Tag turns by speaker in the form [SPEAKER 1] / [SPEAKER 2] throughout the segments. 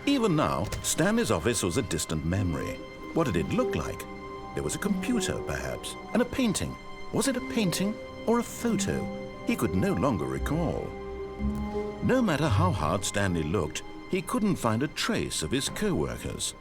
[SPEAKER 1] Even now, Stanley's office was a distant memory. What did it look like? There was a computer, perhaps, and a painting. Was it a painting or a photo? He could no longer recall. No matter how hard Stanley looked, he couldn't find a trace of his co-workers.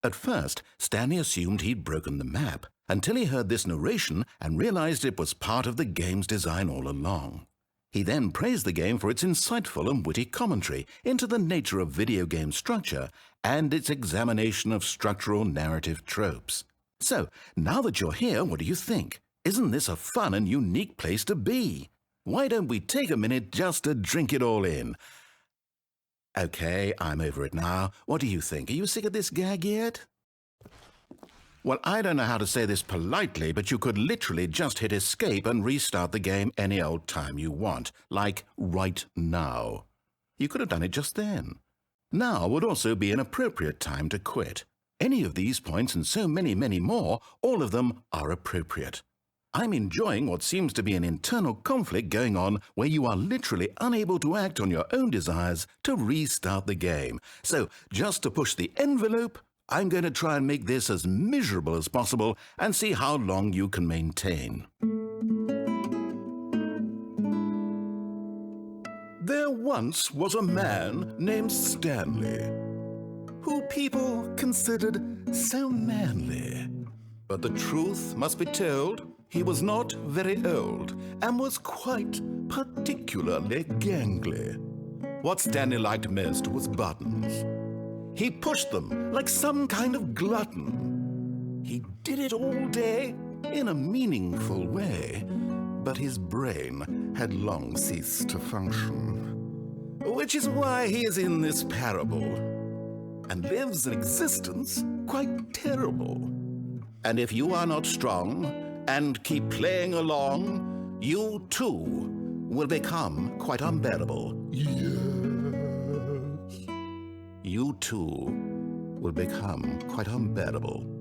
[SPEAKER 1] At first, Stanley assumed he'd broken the map, until he heard this narration and realized it was part of the game's design all along. He then praised the game for its insightful and witty commentary into the nature of video game structure and its examination of structural narrative tropes. So, now that you're here, what do you think? Isn't this a fun and unique place to be? Why don't we take a minute just to drink it all in? Okay, I'm over it now. What do you think? Are you sick of this gag yet? Well, I don't know how to say this politely, but you could literally just hit escape and restart the game any old time you want, like right now. You could have done it just then. Now would also be an appropriate time to quit. Any of these points and so many, many more, all of them are appropriate. I'm enjoying what seems to be an internal conflict going on where you are literally unable to act on your own desires to restart the game. So, just to push the envelope, I'm going to try and make this as miserable as possible and see how long you can maintain. There once was a man named Stanley, who people considered so manly. But the truth must be told, he was not very old and was quite particularly gangly. What Stanley liked most was buttons. He pushed them like some kind of glutton. He did it all day in a meaningful way, but his brain had long ceased to function. Which is why he is in this parable and lives an existence quite terrible. And if you are not strong and keep playing along, you too will become quite unbearable. Yes. You too will become quite unbearable.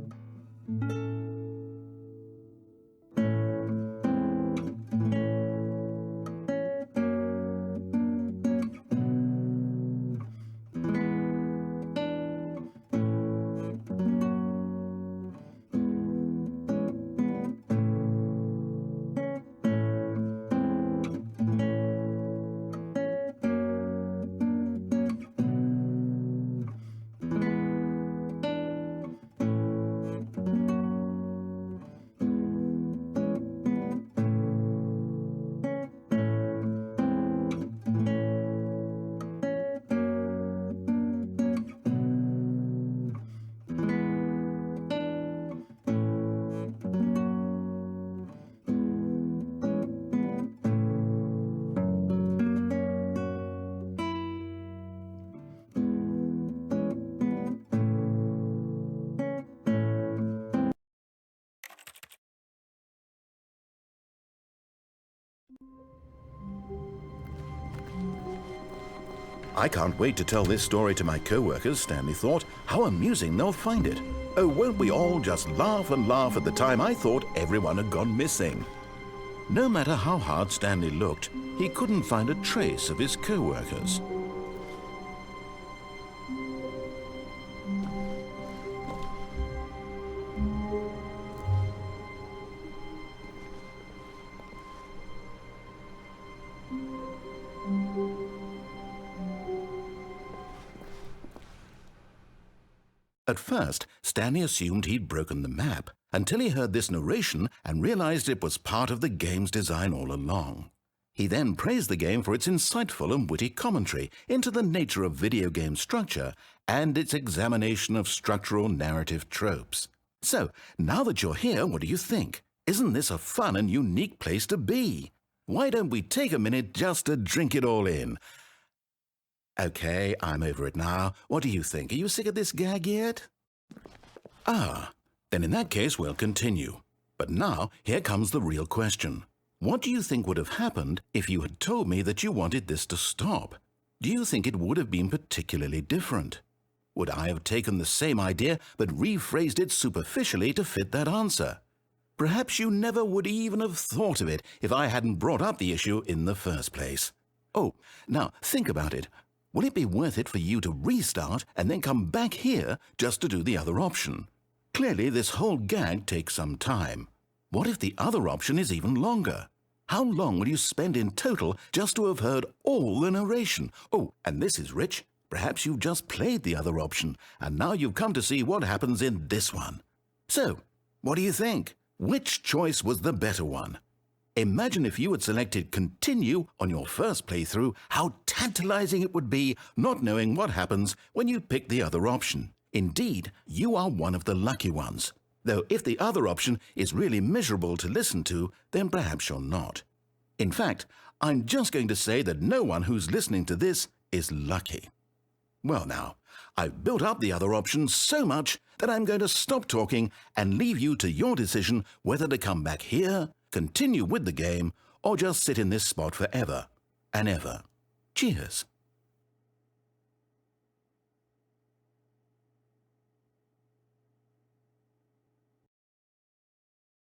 [SPEAKER 1] I can't wait to tell this story to my co-workers, Stanley thought. How amusing they'll find it. Oh, won't we all just laugh and laugh at the time I thought everyone had gone missing. No matter how hard Stanley looked, he couldn't find a trace of his co-workers. At first, Stanley assumed he'd broken the map, until he heard this narration and realized it was part of the game's design all along. He then praised the game for its insightful and witty commentary into the nature of video game structure and its examination of structural narrative tropes. So, now that you're here, what do you think? Isn't this a fun and unique place to be? Why don't we take a minute just to drink it all in? Okay, I'm over it now. What do you think? Are you sick of this gag yet? Then in that case we'll continue. But now, here comes the real question. What do you think would have happened if you had told me that you wanted this to stop? Do you think it would have been particularly different? Would I have taken the same idea but rephrased it superficially to fit that answer? Perhaps you never would even have thought of it if I hadn't brought up the issue in the first place. Oh, now think about it. Will it be worth it for you to restart and then come back here just to do the other option? Clearly, this whole gag takes some time. What if the other option is even longer? How long will you spend in total just to have heard all the narration? Oh, and this is rich. Perhaps you've just played the other option, and now you've come to see what happens in this one. So, what do you think? Which choice was the better one? Imagine if you had selected Continue on your first playthrough, how tantalizing it would be not knowing what happens when you pick the other option. Indeed, you are one of the lucky ones. Though if the other option is really miserable to listen to, then perhaps you're not. In fact, I'm just going to say that no one who's listening to this is lucky. Well now, I've built up the other option so much that I'm going to stop talking and leave you to your decision whether to come back here, continue with the game, or just sit in this spot forever and ever. Cheers.